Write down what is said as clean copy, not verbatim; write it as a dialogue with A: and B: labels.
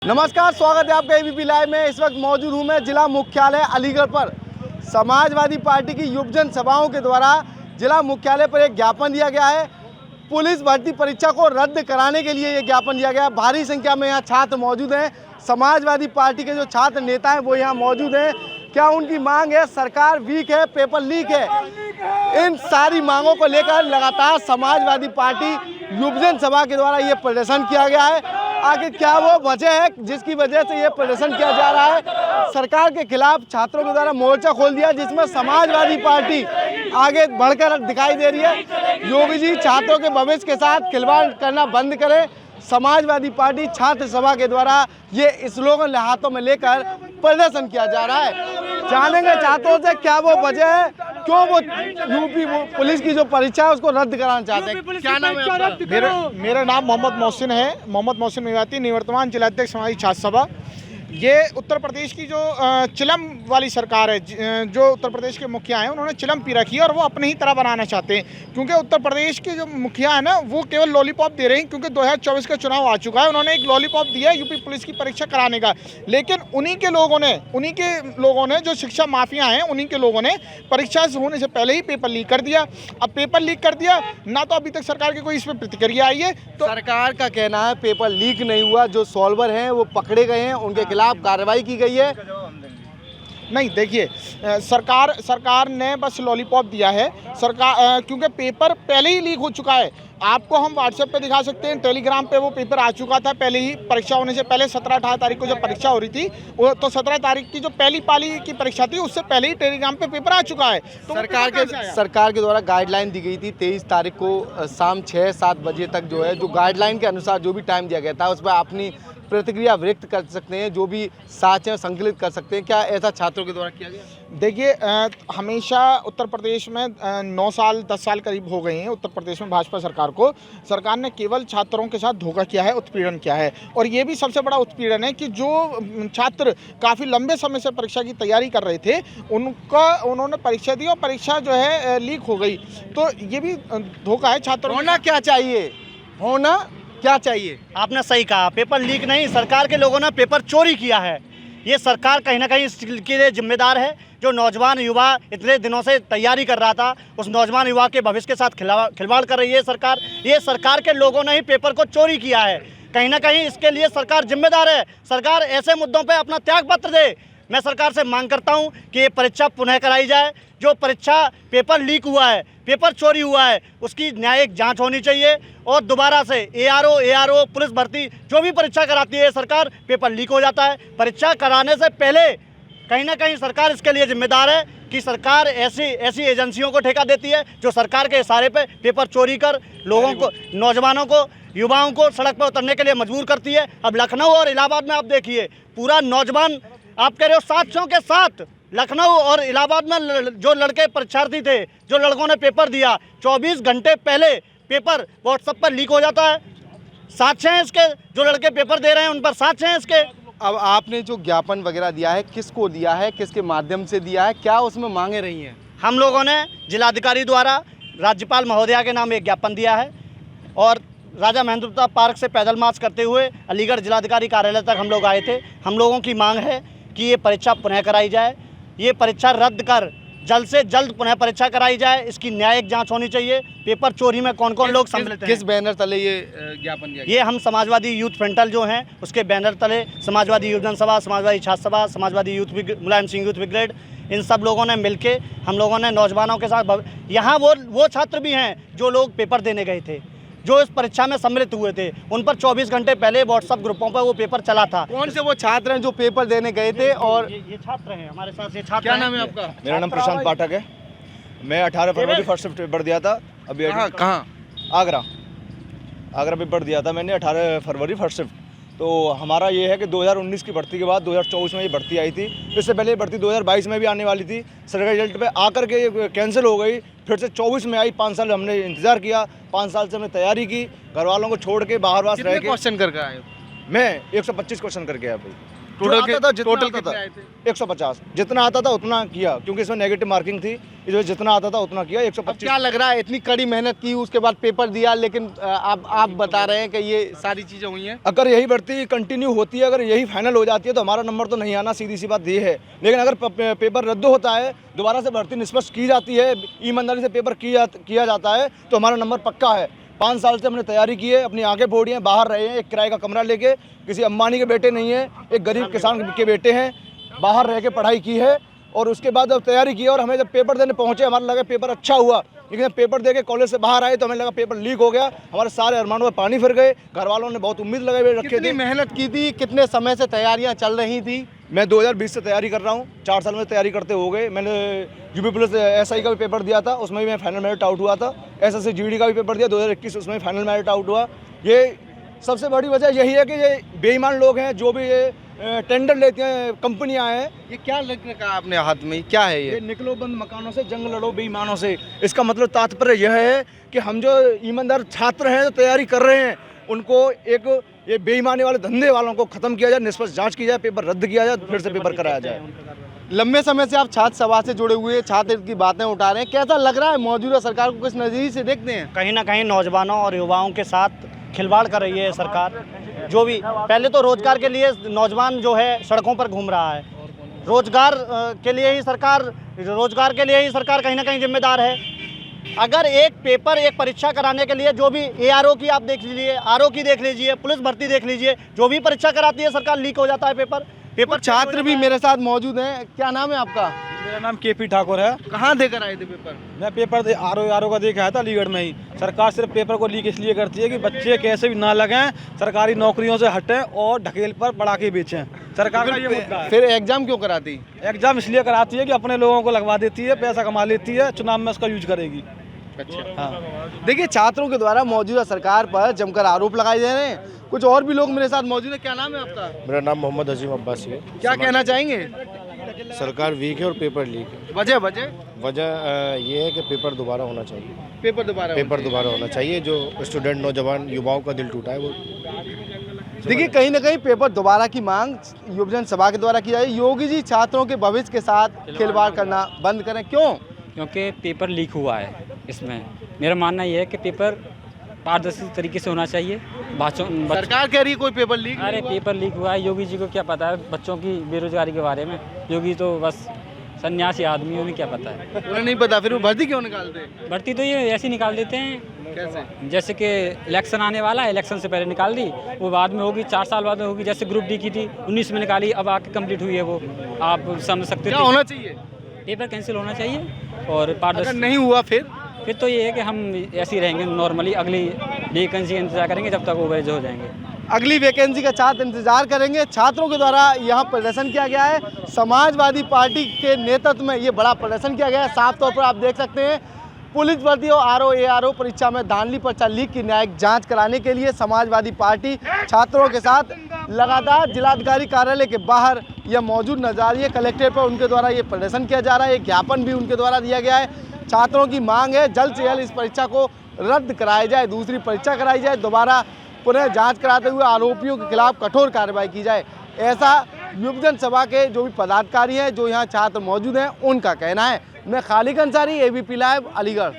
A: नमस्कार, स्वागत है आपका एबीपी लाइव में। इस वक्त मौजूद हूँ मैं जिला मुख्यालय अलीगढ़ पर। समाजवादी पार्टी की युव जन सभाओं के द्वारा जिला मुख्यालय पर एक ज्ञापन दिया गया है। पुलिस भर्ती परीक्षा को रद्द कराने के लिए ये ज्ञापन दिया गया है। भारी संख्या में यहाँ छात्र मौजूद हैं। समाजवादी पार्टी के जो छात्र नेता हैं वो यहाँ मौजूद हैं। क्या उनकी मांग है? सरकार वीक है, पेपर लीक है। इन सारी मांगों को लेकर लगातार समाजवादी पार्टी युव जन सभा के द्वारा ये प्रदर्शन किया गया है। आखिर क्या वो वजह है जिसकी वजह से ये प्रदर्शन किया जा रहा है? सरकार के खिलाफ छात्रों के द्वारा मोर्चा खोल दिया, जिसमें समाजवादी पार्टी आगे बढ़कर दिखाई दे रही है। योगी जी छात्रों के भविष्य के साथ खिलवाड़ करना बंद करें। समाजवादी पार्टी छात्र सभा के द्वारा ये स्लोगन हाथों में लेकर प्रदर्शन किया जा रहा है। जानेंगे छात्रों से क्या वो वजह है, क्यों वो यूपी पुलिस की जो परीक्षा है उसको रद्द कराना चाहते हैं। क्या नाम है आपका?
B: मेरा नाम मोहम्मद मोहसिन है, मोहम्मद मोहसिन मेवाती, निवर्तमान जिलाध्यक्ष समाजी छात्र सभा। ये उत्तर प्रदेश की जो चिलम वाली सरकार है, जो उत्तर प्रदेश के मुखिया हैं, उन्होंने चिलम पी रखी है और वो अपने ही तरह बनाना चाहते हैं। क्योंकि उत्तर प्रदेश के जो मुखिया है ना, वो केवल लॉलीपॉप दे रहे हैं। क्योंकि 2024 का चुनाव आ चुका है, उन्होंने एक लॉलीपॉप दिया है यूपी पुलिस की परीक्षा कराने का। लेकिन उन्हीं के लोगों ने जो शिक्षा माफिया हैं, उन्हीं के लोगों ने परीक्षा होने से पहले ही पेपर लीक कर दिया। अब पेपर लीक कर दिया ना, तो अभी तक सरकार की कोई इसमें प्रतिक्रिया आई है। तो
A: सरकार का कहना है पेपर लीक नहीं हुआ, जो सॉल्वर हैं वो पकड़े गए हैं, उनके खिलाफ कार्रवाई की गई है।
B: नहीं, देखिए, सरकार ने बस लॉलीपॉप दिया है। क्योंकि पेपर पहले ही लीक हो चुका है। आपको हम व्हाट्सएप पे दिखा सकते हैं, टेलीग्राम पे वो पेपर आ चुका था पहले ही। परीक्षा होने से पहले 17-18 तारीख को जब परीक्षा हो रही थी, वो तो 17 तारीख की जो पहली पाली की परीक्षा थी, उससे पहले ही टेलीग्राम पे पेपर आ चुका है। तो
A: सरकार के द्वारा गाइडलाइन दी गई थी 23 तारीख को शाम 6-7 बजे तक, जो है जो गाइडलाइन के अनुसार जो भी टाइम दिया गया था, उस पर अपनी प्रतिक्रिया व्यक्त कर सकते हैं, जो भी साक्ष्य संकलित कर सकते हैं। क्या ऐसा छात्रों के द्वारा किया गया?
B: देखिए, हमेशा उत्तर प्रदेश में 9 साल 10 साल करीब हो गए हैं उत्तर प्रदेश में भाजपा सरकार को। सरकार ने केवल छात्रों के साथ धोखा किया है, उत्पीड़न किया है। और ये भी सबसे बड़ा उत्पीड़न है कि जो छात्र काफ़ी लंबे समय से परीक्षा की तैयारी कर रहे थे, उन्होंने परीक्षा दी और परीक्षा जो है लीक हो गई। तो ये भी धोखा है छात्रों।
A: होना क्या चाहिए? होना क्या चाहिए?
C: आपने सही कहा, पेपर लीक नहीं, सरकार के लोगों ने पेपर चोरी किया है। ये सरकार कहीं ना कहीं इसके लिए जिम्मेदार है। जो नौजवान युवा इतने दिनों से तैयारी कर रहा था, उस नौजवान युवा के भविष्य के साथ खिलवाड़ कर रही है सरकार। ये सरकार के लोगों ने ही पेपर को चोरी किया है। कहीं ना कहीं इसके लिए सरकार जिम्मेदार है। सरकार ऐसे मुद्दों पर अपना त्याग पत्र दे। मैं सरकार से मांग करता हूं कि ये परीक्षा पुनः कराई जाए। जो परीक्षा पेपर लीक हुआ है, पेपर चोरी हुआ है, उसकी न्यायिक जांच होनी चाहिए। और दोबारा से एआरओ पुलिस भर्ती जो भी परीक्षा कराती है सरकार, पेपर लीक हो जाता है। परीक्षा कराने से पहले कहीं ना कहीं सरकार इसके लिए जिम्मेदार है कि सरकार ऐसी एजेंसियों को ठेका देती है जो सरकार के इशारे पे पेपर चोरी कर लोगों को, नौजवानों को, युवाओं को सड़क पर उतरने के लिए मजबूर करती है। अब लखनऊ और इलाहाबाद में आप देखिए, पूरा नौजवान, आप कह रहे हो साथियों के साथ, लखनऊ और इलाहाबाद में जो लड़के परीक्षार्थी थे, जो लड़कों ने पेपर दिया, 24 घंटे पहले पेपर व्हाट्सएप पर लीक हो जाता है। साक्ष्य हैं इसके, जो लड़के पेपर दे रहे हैं उन पर साक्ष्य हैं इसके।
A: अब आपने जो ज्ञापन वगैरह दिया है, किसको दिया है, किसके माध्यम से दिया है, क्या उसमें मांगे रही हैं?
C: हम लोगों ने जिलाधिकारी द्वारा राज्यपाल महोदया के नाम एक ज्ञापन दिया है और राजा महेंद्र प्रताप पार्क से पैदल मार्च करते हुए अलीगढ़ जिलाधिकारी कार्यालय तक हम लोग आए थे। हम लोगों की मांग है कि ये परीक्षा पुनः कराई जाए, ये परीक्षा रद्द कर जल्द से जल्द पुनः परीक्षा कराई जाए। इसकी न्यायिक जांच होनी चाहिए। पेपर चोरी में कौन कौन लोग सम्मिलित हैं?
A: किस बैनर तले ये ज्ञापन दिया?
C: ये हम समाजवादी यूथ फ्रंटल जो हैं उसके बैनर तले समाजवादी युव जन सभा, समाजवादी छात्र सभा, समाजवादी मुलायम सिंह यूथ ब्रिगेड, इन सब लोगों ने मिलके हम लोगों ने नौजवानों के साथ, यहाँ वो छात्र भी हैं जो लोग पेपर देने गए थे, जो इस परीक्षा में सम्मिलित हुए थे, उन पर 24 घंटे पहले व्हाट्सएप ग्रुपों पर वो पेपर चला था।
A: कौन से वो छात्र हैं जो पेपर देने गए थे? और
C: ये छात्र हैं हमारे साथ। ये छात्र
A: क्या नाम है आपका?
D: मेरा नाम प्रशांत पाठक है। मैं 18 फरवरी फर्स्ट शिफ्ट पेपर दिया था। अभी
A: कहाँ?
D: आगरा पेपर दिया था मैंने 18 फरवरी फर्स्ट शिफ्ट। तो हमारा ये है कि 2019 की भर्ती के बाद 2024 में ये भर्ती आई थी। इससे पहले ये भर्ती 2022 में भी आने वाली थी। सरकारी रिजल्ट पे आकर के ये कैंसिल हो गई, फिर से 24 में आई। 5 साल हमने इंतज़ार किया, 5 साल से हमने तैयारी की, घर वालों को छोड़ के बाहर रह के।
A: क्वेश्चन करके आए?
D: मैं 125 क्वेश्चन करके आया भाई।
A: टोटल
D: आता था जितना
A: टोटल
D: आता
A: कितने
D: था
A: आए थे?
D: 150 जितना आता था उतना किया, क्योंकि इसमें नेगेटिव मार्किंग थी, इस वजह से जितना आता था उतना किया।
A: अब
D: 125
A: क्या लग रहा है, इतनी कड़ी मेहनत की उसके बाद पेपर दिया, लेकिन आप बता रहे हैं कि ये सारी चीजें हुई हैं।
D: अगर यही भर्ती कंटिन्यू होती है, अगर यही फाइनल हो जाती है तो हमारा नंबर तो नहीं आना, सीधी सी बात ये है। लेकिन अगर पेपर रद्द होता है, दोबारा से भर्ती निष्पक्ष की जाती है, ईमानदारी से पेपर किया जाता है तो हमारा नंबर पक्का है। 5 साल से हमने तैयारी की है, अपनी आंखें फोड़ी हैं, बाहर रहे हैं, एक किराए का कमरा लेके, किसी अंबानी के बेटे नहीं है, एक गरीब किसान के बेटे हैं, बाहर रह के पढ़ाई की है और उसके बाद जब तैयारी की और हमें जब पेपर देने पहुंचे हमारा लगा पेपर अच्छा हुआ, लेकिन जब पेपर दे के कॉलेज से बाहर आए तो हमें लगा पेपर लीक हो गया। हमारे सारे अरमानों में पानी फिर गए। घर वालों ने बहुत उम्मीद लगाए हुए रखे
A: कितनी
D: थे।
A: मेहनत की थी, कितने समय से तैयारियां चल रही थी?
D: मैं 2020 से तैयारी कर रहा हूँ, 4 साल में तैयारी करते हो गए। मैंने यूपी पुलिस SI का भी पेपर दिया था, उसमें भी मैं फाइनल मेरिट आउट हुआ था। SSC GD का भी पेपर दिया 2021, उसमें भी फाइनल मेरिट आउट हुआ। ये सबसे बड़ी वजह यही है कि ये बेईमान लोग हैं जो भी ये टेंडर लेते हैं, कंपनियां हैं।
A: ये क्या लग रहा है आपने हाथ में, क्या है
D: ये
A: ये?
D: निकलो बंद मकानों से, जंग लड़ो बेईमानों से। इसका मतलब तात्पर्य यह है कि हम जो ईमानदार छात्र हैं, जो तैयारी कर रहे हैं, उनको एक ये बेईमानी वाले धंधे वालों को खत्म किया जाए, निष्पक्ष जांच की जाए, पेपर रद्द किया जाए, फिर से पेपर कराया जाए।
A: लंबे समय से आप छात्र सभा से जुड़े हुए, छात्र की बातें उठा रहे हैं, कैसा लग रहा है? मौजूदा सरकार को किस नज़रिए से देखते हैं?
C: कहीं ना कहीं नौजवानों और युवाओं के साथ खिलवाड़ कर रही है सरकार। जो भी पहले तो रोजगार के लिए नौजवान जो है सड़कों पर घूम रहा है, रोजगार के लिए ही सरकार कहीं ना कहीं जिम्मेदार है। अगर एक पेपर, एक परीक्षा कराने के लिए जो भी ARO की आप देख लीजिए, RO की देख लीजिए, पुलिस भर्ती देख लीजिए, जो भी परीक्षा कराती है सरकार, लीक हो जाता है पेपर।
A: छात्र भी मेरे साथ मौजूद हैं। क्या नाम है आपका?
E: मेरा नाम KP ठाकुर है।
A: कहाँ देकर आए थे पेपर?
E: मैं पेपर RO का देख आया था अलीगढ़ में ही। सरकार सिर्फ पेपर को लीक इसलिए करती है कि बच्चे कैसे भी ना लगें, सरकारी नौकरियों से हटें और ढकेल पर बढ़ा के बेचें। सरकार का ये मुद्दा है।
A: फिर एग्जाम क्यों कराती?
E: एग्जाम इसलिए कराती है कि अपने लोगों को लगवा देती है, पैसा कमा लेती है, चुनाव में उसका यूज करेगी।
A: अच्छा,
E: हाँ।
A: देखिए, छात्रों के द्वारा मौजूदा सरकार पर जमकर आरोप लगाए जा रहे हैं। कुछ और भी लोग मेरे साथ मौजूद हैं। क्या नाम है आपका?
F: मेरा नाम मोहम्मद अजीम अब्बासी है।
A: क्या कहना चाहेंगे?
F: सरकार वीक है और पेपर लीक है। वजह ये है कि पेपर दोबारा होना चाहिए।
A: पेपर
F: दोबारा होना चाहिए। जो स्टूडेंट नौजवान युवाओं का दिल टूटा है वो।
A: देखिए, कहीं ना कहीं पेपर दोबारा की मांग युवजन सभा के द्वारा की जाए। योगी जी छात्रों के भविष्य के साथ खिलवाड़ करना बंद करें। क्यों?
G: क्योंकि पेपर लीक हुआ है। इसमें मेरा मानना ये है कि पेपर पारदर्शी तरीके से होना चाहिए।
A: सरकार कह रही है कोई पेपर लीक
G: अरे पेपर लीक हुआ है, योगी जी को क्या पता है बच्चों की बेरोजगारी के बारे में? योगी तो बस सन्यासी आदमी, उन्हें क्या पता है?
A: उन्हें नहीं पता, फिर वो भर्ती क्यों निकालते?
G: भर्ती तो ये ऐसे ही निकाल देते हैं।
A: कैसे?
G: जैसे कि इलेक्शन आने वाला है, इलेक्शन से पहले निकाल दी, वो बाद में होगी, 4 साल बाद में होगी। जैसे ग्रुप D की थी, 19 में निकाली, अब आके कंप्लीट हुई है वो। आप समझ सकते
A: क्या
G: हो
A: होना चाहिए?
G: पेपर कैंसिल होना चाहिए और
A: अगर
G: पारदर्शी।
A: नहीं हुआ
G: फिर तो ये है कि हम ऐसे ही रहेंगे नॉर्मली, अगली वैकेंसी का इंतजार करेंगे जब तक ओवरेज हो जाएंगे।
A: अगली वैकेंसी का छात्र इंतजार करेंगे। छात्रों के द्वारा यहाँ प्रदर्शन किया गया है। समाजवादी पार्टी के नेतृत्व में ये बड़ा प्रदर्शन किया गया है। साफ तौर पर आप देख सकते हैं, पुलिस भर्ती और RO ARO परीक्षा में धांधली पर्चा लीक की न्यायिक जांच कराने के लिए समाजवादी पार्टी छात्रों के साथ लगातार जिलाधिकारी कार्यालय के बाहर यह मौजूद नजर आ रही है। कलेक्ट्रेट पर उनके द्वारा ये प्रदर्शन किया जा रहा है। एक ज्ञापन भी उनके द्वारा दिया गया है। छात्रों की मांग है जल्द से जल्द इस परीक्षा को रद्द कराया जाए, दूसरी परीक्षा कराई जाए, दोबारा पुनः जांच कराते हुए आरोपियों के खिलाफ कठोर कार्रवाई की जाए। ऐसा युवजन सभा के जो भी पदाधिकारी हैं, जो यहाँ छात्र मौजूद हैं, उनका कहना है। मैं खालिक अंसारी, ABP लाइव, अलीगढ़।